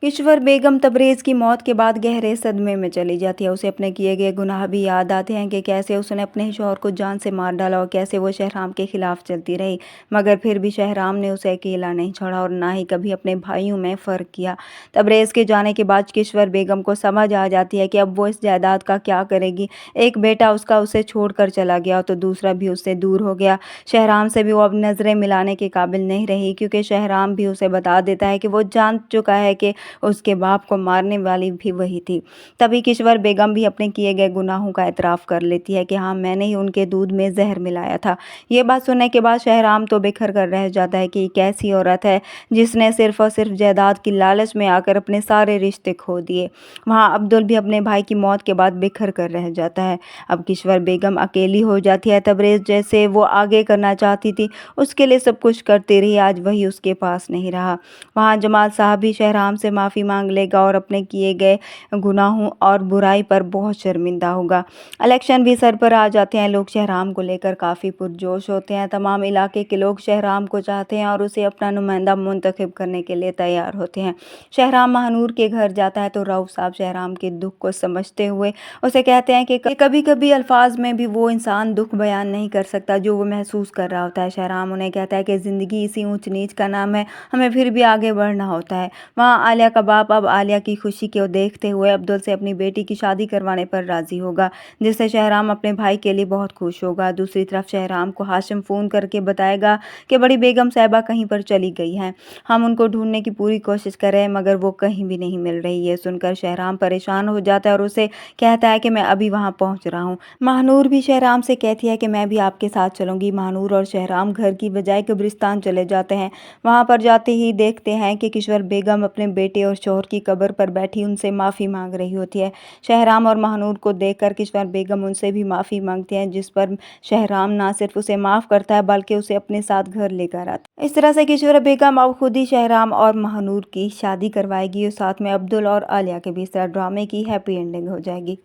किश्वर बेगम तबरेज़ की मौत के बाद गहरे सदमे में चली जाती है। उसे अपने किए गए गुनाह भी याद आते हैं कि कैसे उसने अपने शौहर को जान से मार डाला और कैसे वो शहराम के खिलाफ चलती रही, मगर फिर भी शहराम ने उसे अकेला नहीं छोड़ा और ना ही कभी अपने भाइयों में फ़र्क किया। तबरेज़ के जाने के बाद किश्वर बेगम को समझ आ जाती है कि अब वो इस जायदाद का क्या करेगी। एक बेटा उसका उसे छोड़कर चला गया तो दूसरा भी उससे दूर हो गया। शहराम से भी वो अब नज़रें मिलाने के काबिल नहीं रही, क्योंकि शहराम भी उसे बता देता है कि वो जान चुका है कि उसके बाप को मारने वाली भी वही थी। तभी किश्वर बेगम भी अपने किए गए गुनाहों का एतराफ़ कर लेती है कि हाँ, मैंने ही उनके दूध में ज़हर मिलाया था। ये बात सुनने के बाद शहराम तो बिखर कर रह जाता है कि एक ऐसी औरत है जिसने सिर्फ़ और सिर्फ़ जायदाद की लालच में आकर अपने सारे रिश्ते खो दिए। वहाँ अब्दुल भी अपने भाई की मौत के बाद बिखर कर रह जाता है। अब किश्वर बेगम अकेली हो जाती है। तबरेज़ जैसे वो आगे करना चाहती थी, उसके लिए सब कुछ करती रही, आज वही उसके पास नहीं रहा। वहाँ जमाल साहब भी शहराम से माफ़ी मांग लेगा और अपने किए गए गुनाहों और बुराई पर बहुत शर्मिंदा होगा। इलेक्शन भी सर पर आ जाते हैं। लोग शहराम को लेकर काफ़ी पुरजोश होते हैं। तमाम इलाके के लोग शहराम को चाहते हैं और उसे अपना नुमाइंदा मुंतखब करने के लिए तैयार होते हैं। शहराम महानूर के घर जाता है तो रऊफ़ साहब शहराम के दुख को समझते हुए उसे कहते हैं कि कभी कभी अल्फाज में भी वो इंसान दुख बयान नहीं कर सकता जो वो महसूस कर रहा होता है। शहराम उन्हें कहता है कि ज़िंदगी इसी ऊंच नीच का नाम है, हमें फिर भी आगे बढ़ना होता है। वहाँ आलिया का बाप अब आलिया की खुशी को देखते हुए अब्दुल से अपनी बेटी की शादी करवाने पर राज़ी होगा, जिससे शहराम अपने भाई के लिए बहुत खुश होगा। दूसरी तरफ शहराम को हाशिम फ़ोन करके बताएगा कि बड़ी बेगम साहिबा कहीं पर चली गई हैं, हम उनको ढूंढने की पूरी कोशिश कर रहे हैं मगर वो कहीं भी नहीं मिल रही है। सुनकर शहराम परेशान हो जाता है और उसे कहता है कि मैं अभी वहाँ पहुँच रहा हूँ। महानूर भी शहराम से कहती है कि मैं भी आपके साथ चलूँगी। महानूर और शहराम घर की बजाय कब्रिस्तान चले जाते हैं। वहाँ पर जाते ही देखते हैं कि किश्वर बेगम अपने बेटे और शौहर की कब्र पर बैठी उनसे माफ़ी मांग रही होती है। शहराम और महानूर को देखकर किश्वर बेगम उनसे भी माफ़ी मांगती हैं, जिस पर शहराम ना सिर्फ उसे माफ़ करता है बल्कि उसे अपने साथ घर लेकर आता है। इस तरह से किश्वर बेगम अब खुद ही शहराम और महानूर की शादी करवाएगी और साथ में अब्दुल और आलिया के भी इस तरह ड्रामे की हैप्पी एंडिंग हो जाएगी।